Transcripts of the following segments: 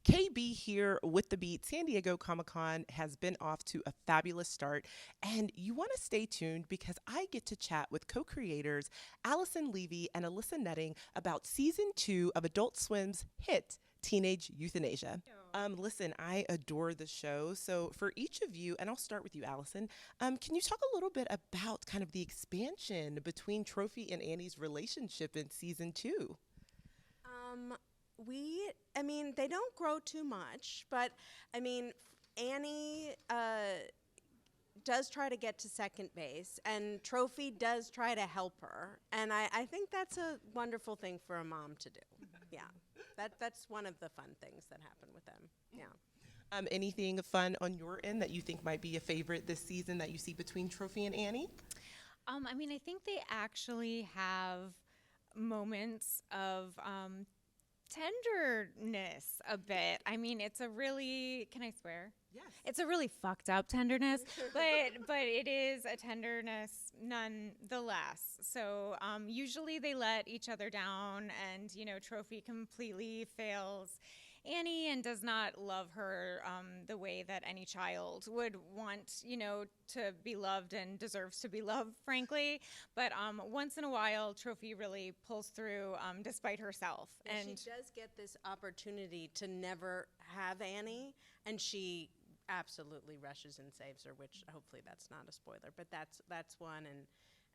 KB here with the beat. San Diego Comic-Con has been off to a fabulous start, and you want to stay tuned because I get to chat with co-creators Alyson, Levy, and Alyssa about season 2 of Adult Swim's hit Teenage Euthanasia. Listen, I adore the show. So for each of you, and I'll start with you, Alyson, can you talk a little bit about kind of the expansion between Trophy and Annie's relationship in season 2? They don't grow too much, but Annie does try to get to second base, and Trophy does try to help her, and I think that's a wonderful thing for a mom to do. Yeah, that's one of the fun things that happen with them. Yeah. Anything fun on your end that you think might be a favorite this season that you see between Trophy and Annie? I think they actually have moments of tenderness a bit. It's a really, can I swear? Yes. It's a really fucked up tenderness, but it is a tenderness nonetheless. So usually they let each other down, and Trophy completely fails Annie and does not love her the way that any child would want, to be loved and deserves to be loved, frankly. But once in a while, Trophy really pulls through despite herself. And she does get this opportunity to never have Annie, and she absolutely rushes and saves her, which hopefully that's not a spoiler, but that's one.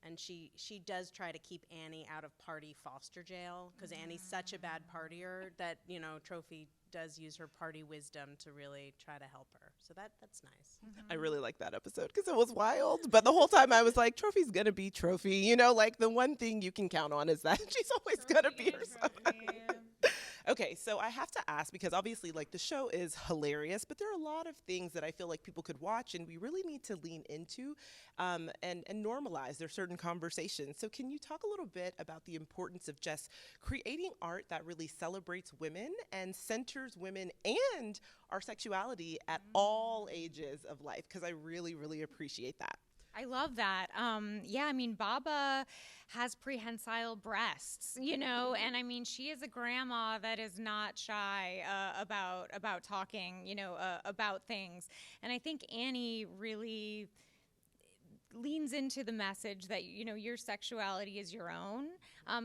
And she does try to keep Annie out of party foster jail, because Annie's such a bad partier that, Trophy does use her party wisdom to really try to help her. So that's nice. I really like that episode because it was wild. But the whole time I was like, Trophy's going to be Trophy. Like the one thing you can count on is that she's always going to be herself. Okay, so I have to ask, because obviously, the show is hilarious, but there are a lot of things that I feel like people could watch, and we really need to lean into and normalize. There are certain conversations. So can you talk a little bit about the importance of just creating art that really celebrates women and centers women and our sexuality at all ages of life? Because I really, really appreciate that. I love that. Baba has prehensile breasts, and she is a grandma that is not shy about talking, about things. And I think Annie really leans into the message that, your sexuality is your own.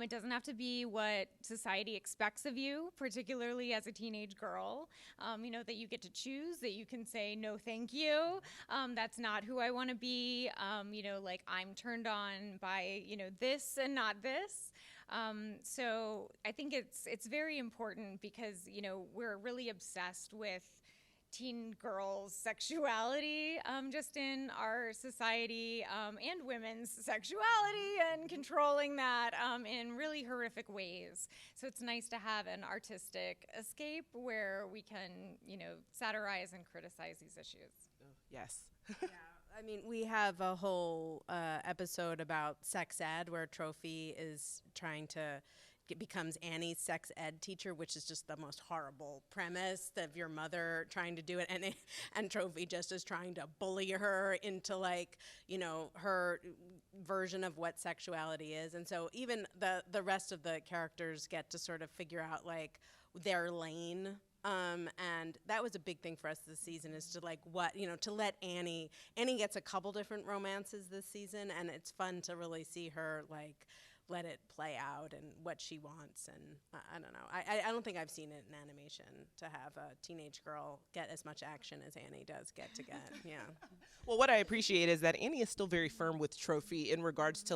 It doesn't have to be what society expects of you, particularly as a teenage girl, that you get to choose, that you can say, no, thank you. That's not who I want to be. I'm turned on by, this and not this. So I think it's very important because, we're really obsessed with teen girls' sexuality just in our society, and women's sexuality, and controlling that in really horrific ways. So it's nice to have an artistic escape where we can, satirize and criticize these issues. Yes. Yeah. We have a whole episode about sex ed where Trophy is trying to becomes Annie's sex ed teacher, which is just the most horrible premise of your mother trying to do it, and Trophy just is trying to bully her into her version of what sexuality is. And so even the rest of the characters get to sort of figure out their lane. And that was a big thing for us this season, is to to let Annie gets a couple different romances this season, and it's fun to really see her let it play out and what she wants. And I don't know. I don't think I've seen it in animation to have a teenage girl get as much action as Annie does get. Yeah. Well, what I appreciate is that Annie is still very firm with Trophy in regards to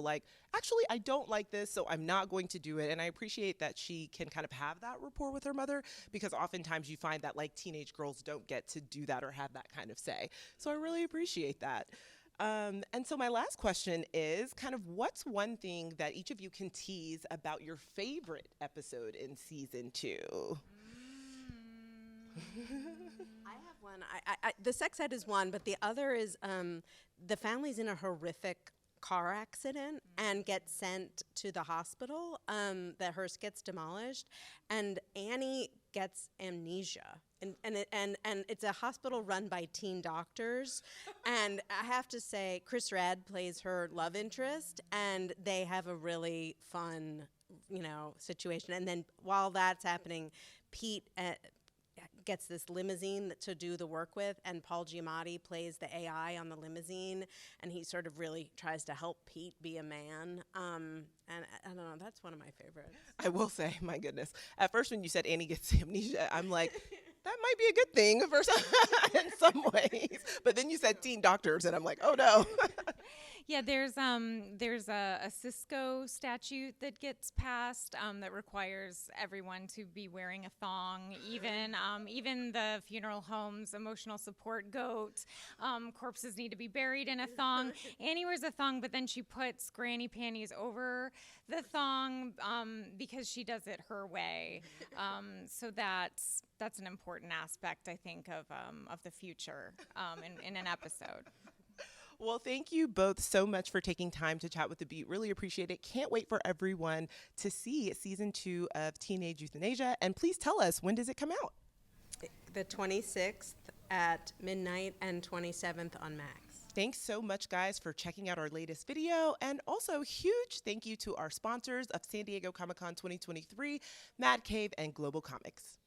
actually, I don't like this, so I'm not going to do it. And I appreciate that she can kind of have that rapport with her mother, because oftentimes you find that teenage girls don't get to do that or have that kind of say. So I really appreciate that. And so my last question is kind of, what's one thing that each of you can tease about your favorite episode in season 2? I have one. The sex ed is one, but the other is the family's in a horrific car accident and gets sent to the hospital. The hearse gets demolished, and Annie gets amnesia. And it's a hospital run by teen doctors. And I have to say, Chris Redd plays her love interest, and they have a really fun, situation. And then while that's happening, Pete gets this limousine to do the work with, and Paul Giamatti plays the AI on the limousine, and he sort of really tries to help Pete be a man. And I don't know, that's one of my favorites. I will say, my goodness, at first when you said Annie gets amnesia, I'm like, that might be a good thing for in some ways. But then you said teen doctors, and I'm like, oh no. Yeah, there's a Cisco statute that gets passed that requires everyone to be wearing a thong. Even the funeral home's emotional support goat, corpses need to be buried in a thong. Annie wears a thong, but then she puts granny panties over the thong because she does it her way. So that's an important aspect, I think, of the future in an episode. Well, thank you both so much for taking time to chat with The Beat. Really appreciate it. Can't wait for everyone to see season 2 of Teenage Euthanasia. And please tell us, when does it come out? The 26th at midnight and 27th on Max. Thanks so much, guys, for checking out our latest video. And also, huge thank you to our sponsors of San Diego Comic-Con 2023, Mad Cave and Global Comics.